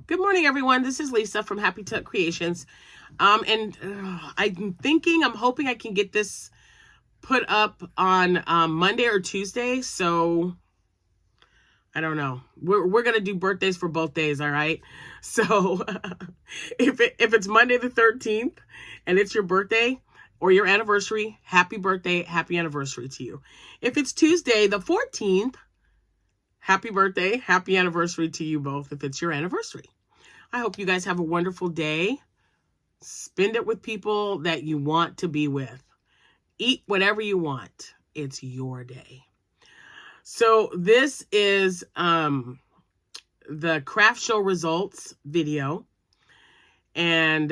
Good morning, everyone. This is Lisa from Happytohook Creations. I'm hoping I can get this put up on Monday or Tuesday. So I don't know. We're gonna do birthdays for both days, all right? So if it's Monday the 13th and it's your birthday or your anniversary, happy birthday, happy anniversary to you. If it's Tuesday the 14th, happy birthday, happy anniversary to you both if it's your anniversary. I hope you guys have a wonderful day. Spend it with people that you want to be with. Eat whatever you want. It's your day. So this is the Craftshow results video. And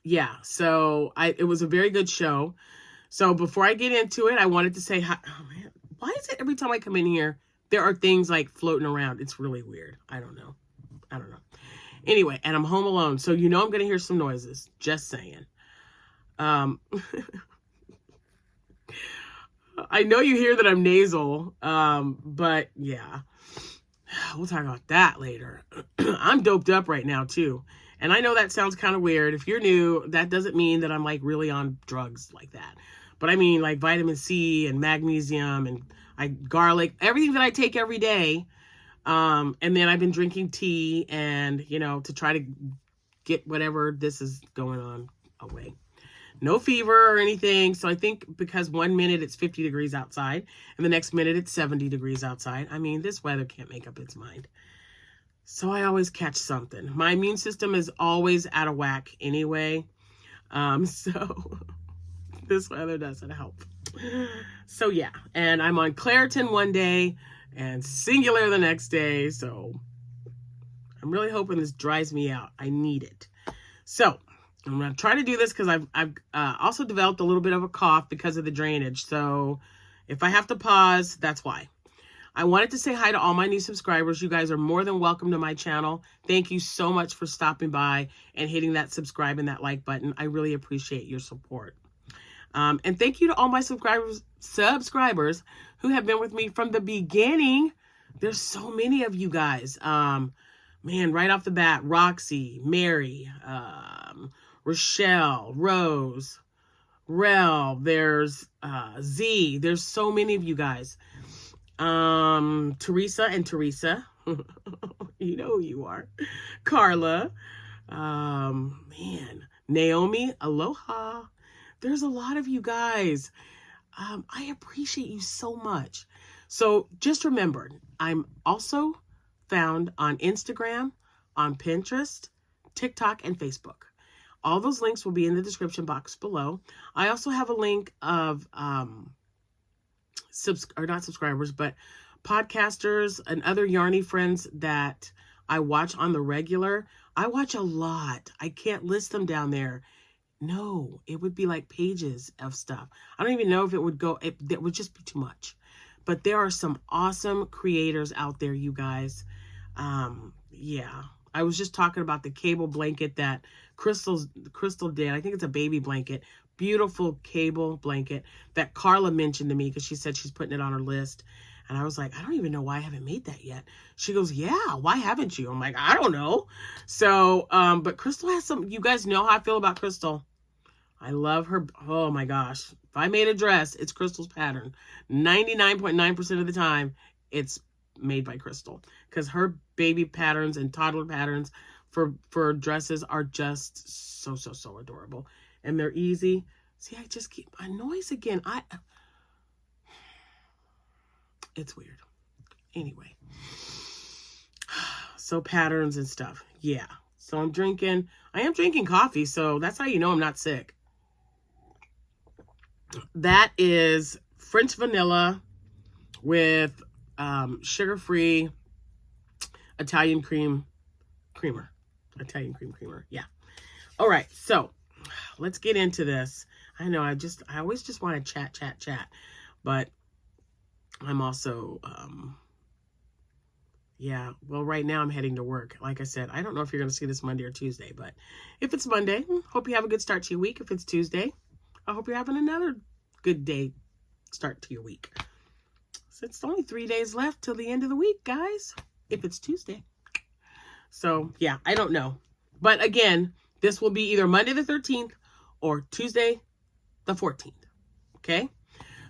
yeah, so it was a very good show. So before I get into it, I wanted to say, oh man, why is it every time I come in here, there are things like floating around? It's really weird. I don't know. Anyway, and I'm home alone, so you know I'm going to hear some noises. Just saying. I know you hear that I'm nasal, but yeah. We'll talk about that later. I'm doped up right now, too. And I know that sounds kind of weird. If you're new, that doesn't mean that I'm, like, really on drugs like that. But I mean, like, vitamin C and magnesium and garlic, everything that I take every day. And then I've been drinking tea and, you know, to try to get whatever this is going on away. No fever or anything. So I think because 1 minute it's 50 degrees outside and the next minute it's 70 degrees outside. I mean, this weather can't make up its mind. So I always catch something. My immune system is always out of whack anyway. So this weather doesn't help. So yeah, and I'm on Claritin one day and Singular the next day. So I'm really hoping this dries me out. I need it. So I'm going to try to do this because I've also developed a little bit of a cough because of the drainage. So if I have to pause, that's why. I wanted to say hi to all my new subscribers. You guys are more than welcome to my channel. Thank you so much for stopping by and hitting that subscribe and that like button. I really appreciate your support. And thank you to all my subscribers who have been with me from the beginning. There's so many of you guys. Man, right off the bat, Roxy, Mary, Rochelle, Rose, Rel, there's Z. There's so many of you guys. Teresa and Teresa. You know who you are. Carla. Man, Naomi, aloha. There's a lot of you guys. I appreciate you so much. So just remember, I'm also found on Instagram, on Pinterest, TikTok, and Facebook. All those links will be in the description box below. I also have a link of, not subscribers, but podcasters and other Yarny friends that I watch on the regular. I watch a lot. I can't list them down there. No, it would be like pages of stuff. I don't even know if it would go, that would just be too much. But there are some awesome creators out there, you guys. Yeah, I was just talking about the cable blanket that Crystal did. I think it's a baby blanket. Beautiful cable blanket that Carla mentioned to me because she said she's putting it on her list. And I was like, I don't even know why I haven't made that yet. She goes, yeah, why haven't you? I'm like, I don't know. So, but Crystal has some, you guys know how I feel about Crystal. I love her. Oh my gosh. If I made a dress, it's Crystal's pattern. 99.9% of the time, it's made by Crystal. Because her baby patterns and toddler patterns for dresses are just so adorable. And they're easy. See, I just keep my noise again. It's weird. Anyway. So patterns and stuff. Yeah. So I am drinking coffee. So that's how you know I'm not sick. That is French vanilla with sugar-free Italian cream creamer. Yeah. All right. So let's get into this. I know I always just want to chat, but I'm also, yeah, well, right now I'm heading to work. Like I said, I don't know if you're going to see this Monday or Tuesday, but if it's Monday, hope you have a good start to your week. If it's Tuesday, I hope you're having another good day start to your week. So it's only 3 days left till the end of the week, guys, if it's Tuesday. So yeah, I don't know. But again, this will be either Monday the 13th or Tuesday the 14th. Okay.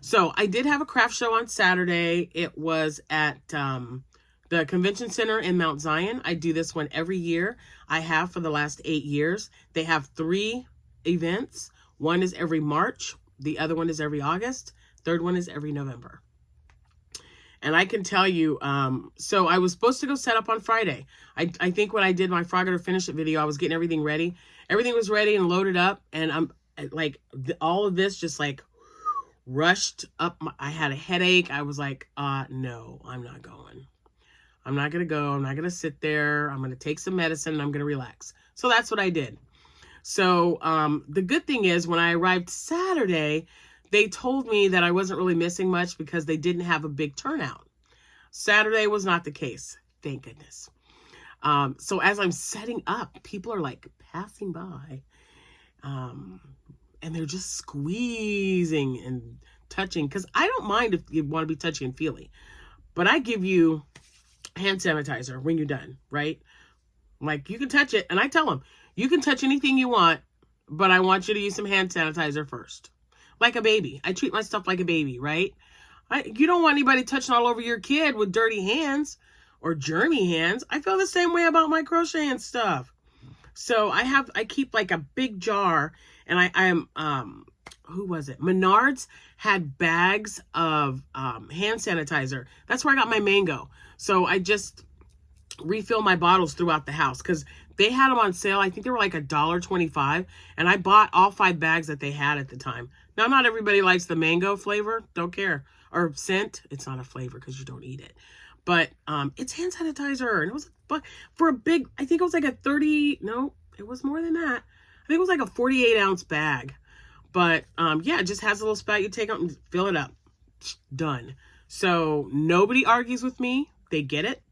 So I did have a craft show on Saturday. It was at the convention center in Mount Zion. I do this one every year. I have for the last 8 years. They have 3 events. One is every March. The other one is every August. Third one is every November. And I can tell you, so I was supposed to go set up on Friday. I think when I did my Frog It or Finish It video, I was getting everything ready. Everything was ready and loaded up. And I'm like, all of this just like rushed up. I had a headache. I was like, no, I'm not going. I'm not going to go. I'm not going to sit there. I'm going to take some medicine and I'm going to relax. So that's what I did. So the good thing is when I arrived Saturday, they told me that I wasn't really missing much because they didn't have a big turnout. Saturday was not the case. Thank goodness. So as I'm setting up, people are like passing by. And they're just squeezing and touching. Because I don't mind if you want to be touchy and feely. But I give you hand sanitizer when you're done, right? Like, you can touch it. And I tell them, you can touch anything you want, but I want you to use some hand sanitizer first. Like a baby. I treat my stuff like a baby, right? You don't want anybody touching all over your kid with dirty hands or germy hands. I feel the same way about my crocheting stuff. So I keep like a big jar, and I am, who was it? Menards had bags of hand sanitizer. That's where I got my mango. So I just refill my bottles throughout the house because they had them on sale. I think they were like $1.25, and I bought all 5 bags that they had at the time. Now, not everybody likes the mango flavor. Don't care. Or scent. It's not a flavor because you don't eat it. But it's hand sanitizer. And it was for a big, I think it was like a 30, no, it was more than that. I think it was like a 48-ounce bag. But yeah, it just has a little spout. You take out and fill it up. Done. So nobody argues with me. They get it.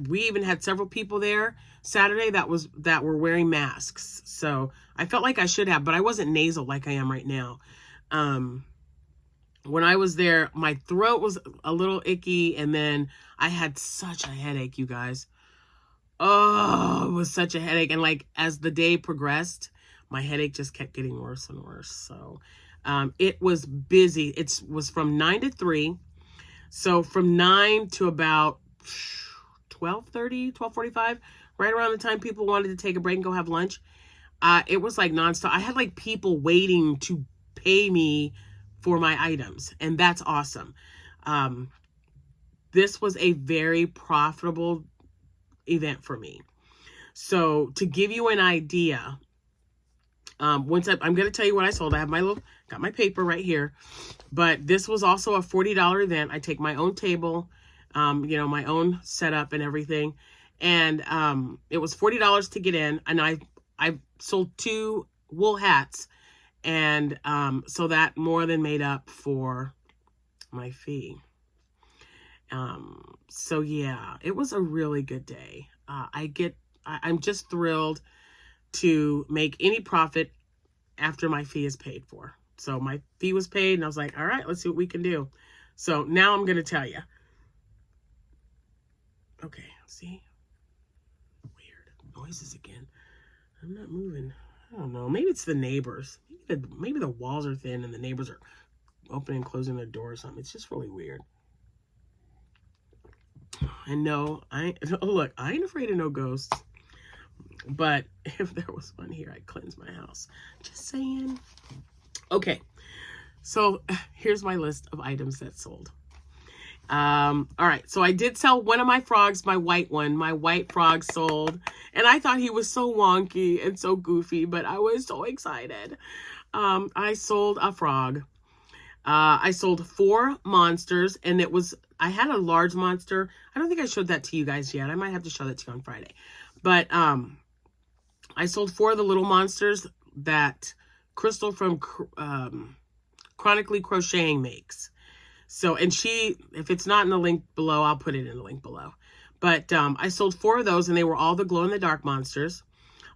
We even had several people there Saturday that were wearing masks. So I felt like I should have, but I wasn't nasal like I am right now. When I was there, my throat was a little icky, and then I had such a headache, you guys. Oh, it was such a headache. And like as the day progressed, my headache just kept getting worse and worse. So it was busy. It was from 9 to 3. So from 9 to about 12:30, 12:45, right around the time people wanted to take a break and go have lunch. It was like nonstop. I had like people waiting to pay me for my items, and that's awesome. This was a very profitable event for me. So to give you an idea, I'm going to tell you what I sold. I have got my paper right here, but this was also a $40 event. I take my own table, my own setup and everything. And it was $40 to get in, and I sold 2 wool hats, and so that more than made up for my fee. So yeah, it was a really good day. I'm just thrilled to make any profit after my fee is paid for. So my fee was paid, and I was like, all right, let's see what we can do. So now I'm going to tell you. Okay, see? Weird noises again. I'm not moving. I don't know. Maybe it's the neighbors. Maybe the walls are thin and the neighbors are opening and closing their door or something. It's just really weird. And no, look, I ain't afraid of no ghosts. But if there was one here, I'd cleanse my house. Just saying. Okay, so here's my list of items that sold. All right, so I did sell one of my frogs, my white one. My white frog sold, and I thought he was so wonky and so goofy, but I was so excited. I sold a frog. I sold 4 monsters, and I had a large monster. I don't think I showed that to you guys yet. I might have to show that to you on Friday. But I sold 4 of the little monsters that Crystal from Chronically Crocheting makes. So, and if it's not in the link below, I'll put it in the link below. But I sold 4 of those, and they were all the glow-in-the-dark monsters.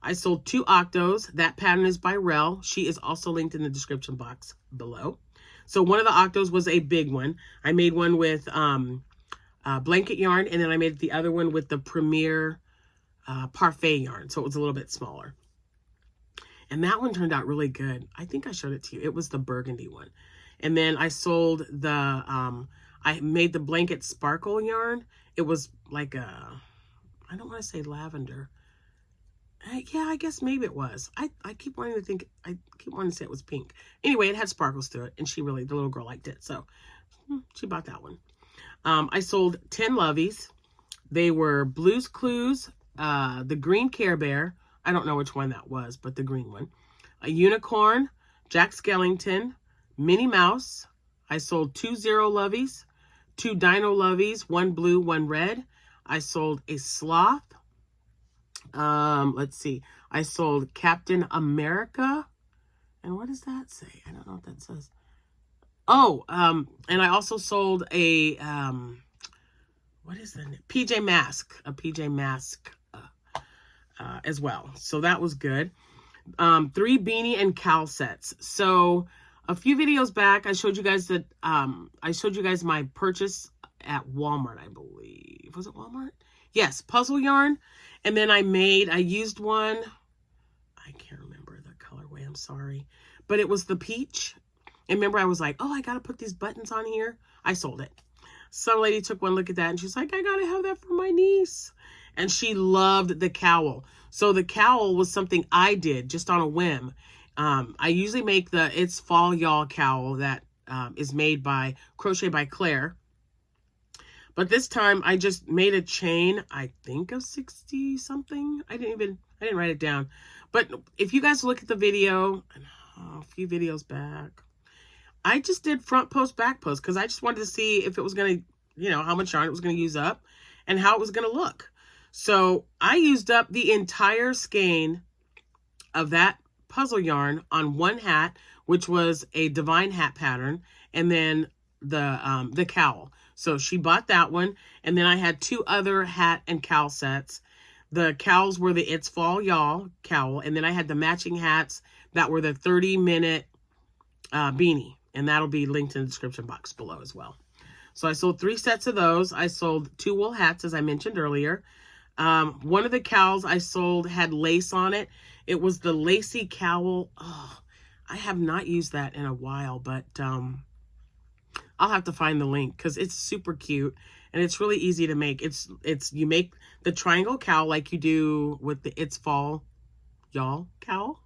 I sold 2 octos. That pattern is by Rel. She is also linked in the description box below. So one of the octos was a big one. I made one with blanket yarn, and then I made the other one with the Premier parfait yarn. So it was a little bit smaller. And that one turned out really good. I think I showed it to you. It was the burgundy one. And then I sold the, I made the blanket sparkle yarn. It was like a, I don't want to say lavender. Yeah, I guess maybe it was. I keep wanting to think, I keep wanting to say it was pink. Anyway, it had sparkles to it. And she really, the little girl liked it. So she bought that one. I sold 10 loveys. They were Blue's Clues, the green Care Bear. I don't know which one that was, but the green one. A unicorn, Jack Skellington, Minnie Mouse. I sold 2 Zero Loveys, 2 Dino Loveys, 1 blue, 1 red. I sold a sloth. Let's see. I sold Captain America. And what does that say? I don't know what that says. Oh, and I also sold a, what is that? PJ Mask, a PJ Mask as well. So that was good. 3 beanie and cowl sets. So a few videos back, I showed you guys that, I showed you guys my purchase at Walmart, I believe. Was it Walmart? Yes, puzzle yarn. And then I used one. I can't remember the colorway. I'm sorry. But it was the peach. And remember, I was like, oh, I got to put these buttons on here. I sold it. Some lady took one look at that and she's like, I got to have that for my niece. And she loved the cowl. So the cowl was something I did just on a whim. I usually make the It's Fall Y'all cowl that is made by Crochet by Claire. But this time I just made a chain, I think of 60 something. I didn't write it down. But if you guys look at the video, a few videos back, I just did front post, back post, because I just wanted to see if it was going to, you know, how much yarn it was going to use up and how it was going to look. So I used up the entire skein of that puzzle yarn on one hat, which was a Divine hat pattern, and then the cowl. So she bought that one, and then I had 2 other hat and cowl sets. The cowls were the It's Fall Y'all cowl, and then I had the matching hats that were the 30-minute beanie, and that'll be linked in the description box below as well. So I sold 3 sets of those. I sold 2 wool hats, as I mentioned earlier. One of the cowls I sold had lace on it. It was the lacy cowl. Oh, I have not used that in a while, but I'll have to find the link because it's super cute and it's really easy to make. You make the triangle cowl like you do with the It's Fall Y'all cowl.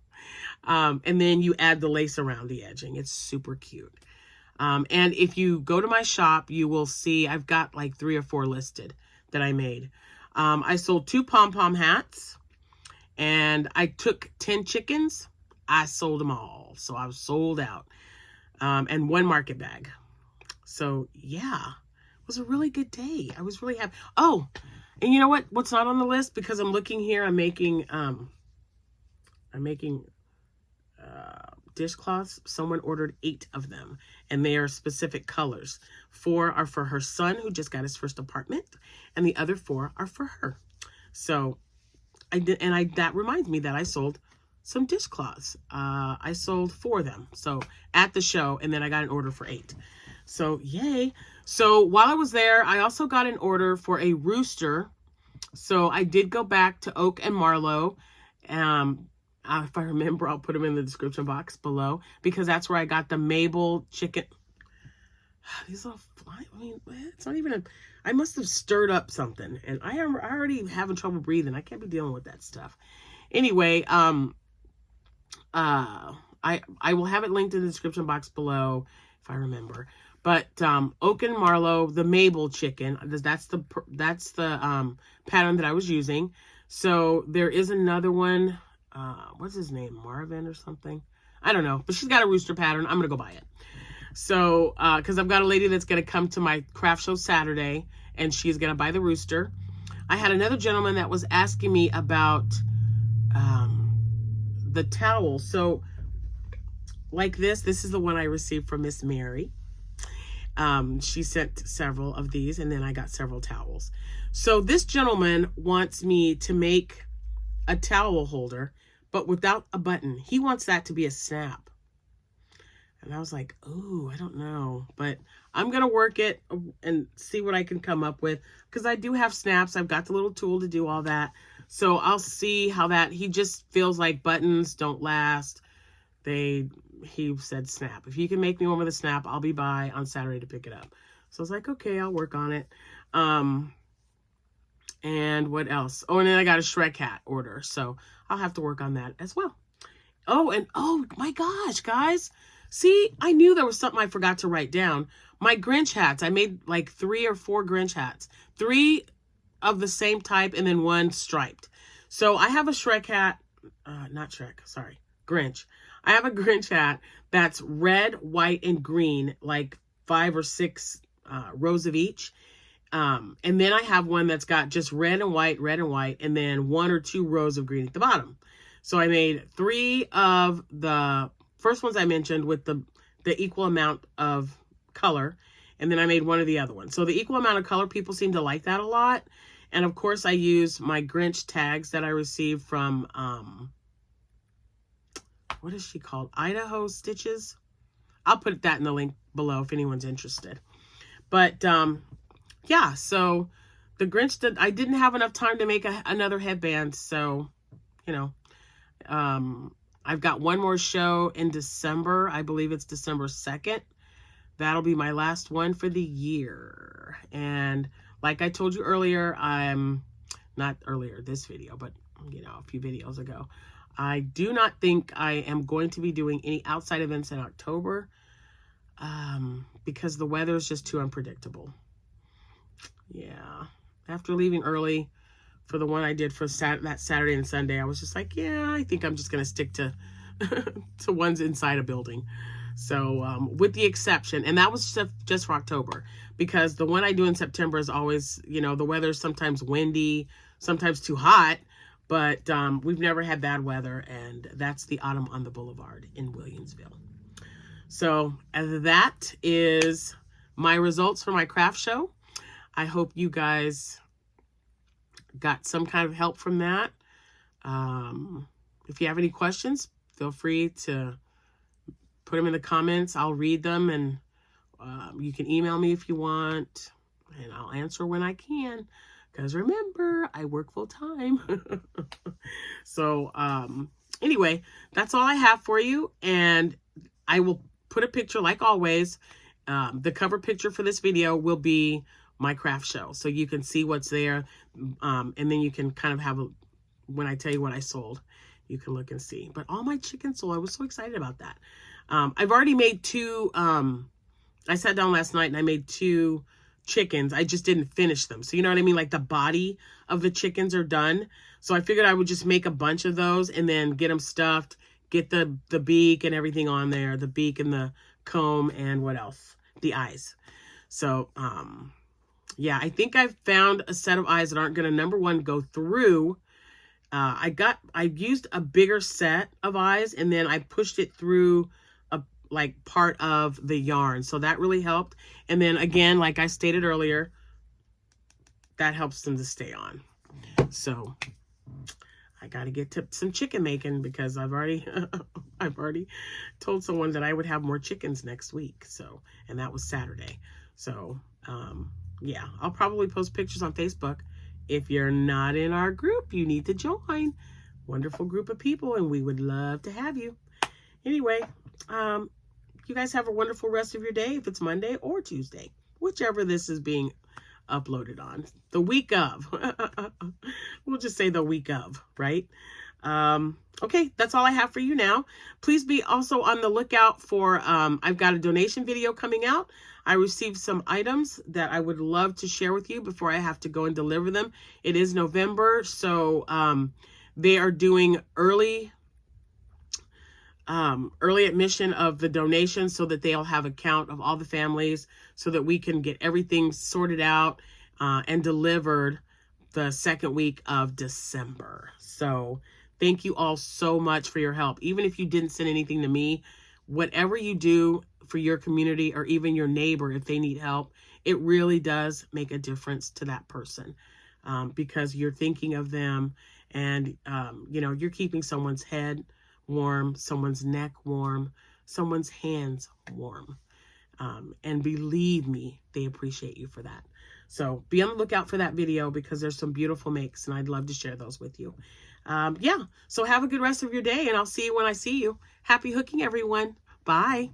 And then you add the lace around the edging. It's super cute. And if you go to my shop, you will see I've got like 3 or 4 listed that I made. I sold 2 pom-pom hats and I took 10 chickens. I sold them all. So I was sold out. And 1 market bag. So yeah, it was a really good day. I was really happy. Oh, and you know what? What's not on the list? Because I'm looking here, I'm making dishcloths. Someone ordered 8 of them, and they are specific colors. 4 are for her son who just got his first apartment, and the other 4 are for her. So I did, and that reminds me that I sold some dishcloths. I sold 4 of them. So at the show, and then I got an order for 8. So yay. So while I was there, I also got an order for a rooster. So I did go back to Oak and Marlowe. If I remember, I'll put them in the description box below because that's where I got the Mabel chicken. These little fly. I mean, it's not even I must have stirred up something, and I am already having trouble breathing. I can't be dealing with that stuff. Anyway, I will have it linked in the description box below if I remember. But Oak and Marlowe, the Mabel chicken, that's the pattern that I was using. So there is another one. What's his name? Marvin or something? I don't know. But she's got a rooster pattern. I'm going to go buy it. So, because I've got a lady that's going to come to my craft show Saturday, and she's going to buy the rooster. I had another gentleman that was asking me about the towel. So, like this is the one I received from Miss Mary. She sent several of these, and then I got several towels. So this gentleman wants me to make a towel holder, but without a button. He wants that to be a snap. And I was like, oh, I don't know. But I'm going to work it and see what I can come up with. Because I do have snaps. I've got the little tool to do all that. So I'll see how that, he just feels like buttons don't last. He said snap. If you can make me one with a snap, I'll be by on Saturday to pick it up. So I was like, okay, I'll work on it. And what else? Oh, and then I got a Shrek hat order. So I'll have to work on that as well. Oh, and oh my gosh, guys. See, I knew there was something I forgot to write down. My Grinch hats. I made like 3 or 4 Grinch hats. 3 of the same type and then 1 striped. So I have a Shrek hat. Not Shrek, sorry. Grinch. I have a Grinch hat that's red, white, and green, like 5 or 6 rows of each. And then I have one that's got just red and white, and then 1 or 2 rows of green at the bottom. So I made 3 of the first ones I mentioned with the equal amount of color. And then I made 1 of the other ones. So the equal amount of color, people seem to like that a lot. And of course I use my Grinch tags that I received from, what is she called? Idaho Stitches. I'll put that in the link below if anyone's interested. But, yeah, so the Grinch, I didn't have enough time to make another headband. So, you know, I've got one more show in December. I believe it's December 2nd. That'll be my last one for the year. And like I told you earlier, not earlier this video, but you know, a few videos ago, I do not think I am going to be doing any outside events in October, because the weather is just too unpredictable. Yeah. After leaving early for the one I did for that Saturday and Sunday, I was just like, yeah, I think I'm just going to stick to to ones inside a building. So with the exception, and that was just for October, because the one I do in September is always, you know, the weather's sometimes windy, sometimes too hot, but we've never had bad weather, and that's the Autumn on the Boulevard in Williamsville. So that is my results for my craft show. I hope you guys got some kind of help from that. If you have any questions, feel free to put them in the comments. I'll read them, and you can email me if you want, and I'll answer when I can, because remember, I work full time. So anyway, that's all I have for you, and I will put a picture, like always. The cover picture for this video will be my craft show, so you can see what's there, and then you can kind of have when I tell you what I sold, you can look and see. But all my chickens sold. I was so excited about that. I've already made 2, I sat down last night and I made 2 chickens. I just didn't finish them. So you know what I mean? Like the body of the chickens are done. So I figured I would just make a bunch of those and then get them stuffed, get the beak and everything on there, the beak and the comb and what else? The eyes. So, yeah, I think I've found a set of eyes that aren't going to, number one, go through. I used a bigger set of eyes, and then I pushed it through like part of the yarn. So that really helped. And then again, like I stated earlier, that helps them to stay on. So I got to get to some chicken making, because I've already told someone that I would have more chickens next week. So, and that was Saturday. So, yeah, I'll probably post pictures on Facebook. If you're not in our group, you need to join. Wonderful group of people, and we would love to have you. Anyway, you guys have a wonderful rest of your day, if it's Monday or Tuesday, whichever this is being uploaded on. The week of. We'll just say the week of, right? Okay, that's all I have for you now. Please be also on the lookout for, I've got a donation video coming out. I received some items that I would love to share with you before I have to go and deliver them. It is November, so they are doing early admission of the donations, so that they'll have a count of all the families, so that we can get everything sorted out and delivered the second week of December. So thank you all so much for your help. Even if you didn't send anything to me, whatever you do for your community, or even your neighbor, if they need help, it really does make a difference to that person, because you're thinking of them, and you know, you're keeping someone's head warm, someone's neck warm, someone's hands warm. And believe me, they appreciate you for that. So be on the lookout for that video because there's some beautiful makes and I'd love to share those with you. Yeah, so have a good rest of your day and I'll see you when I see you. Happy hooking, everyone. Bye.